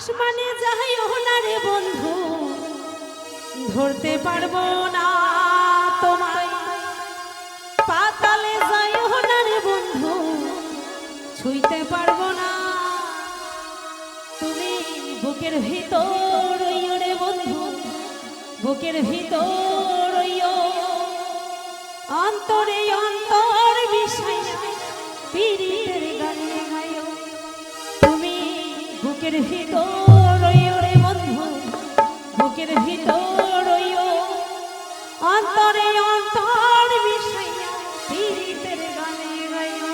আসমানে যাইও না রে বন্ধু, ধরতে পারবো না তোমায়। পাতালে যাইও না রে বন্ধু, ছুঁইতে পারবো না। তুমি বুকের ভিতর রইও রে বন্ধু, বুকের ভিতর রইও। অন্তরে অন্তর মিশাইয়া পীড়িতের গানে গাইও। তুমি বুকের ভিতর রইও রে বন্ধু, বুকের ভিতর রইও। অন্তরে অন্তর মিশাইয়া পীড়িতের গানে গাইও।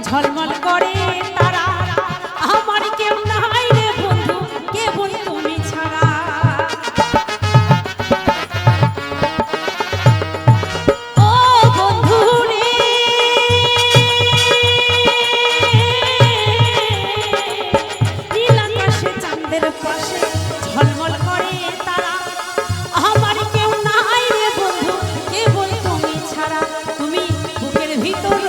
ঝলমল করে তারা, আমার কেউ নাই রে বন্ধু, কেবল তুমি ছাড়া। ও বন্ধু রে, নীল আকাশে চাঁদের পাশে ঝলমল করে তারা, আমার কেউ নাই রে বন্ধু, কেবল তুমি ছাড়া। তুমি বুকের ভিতর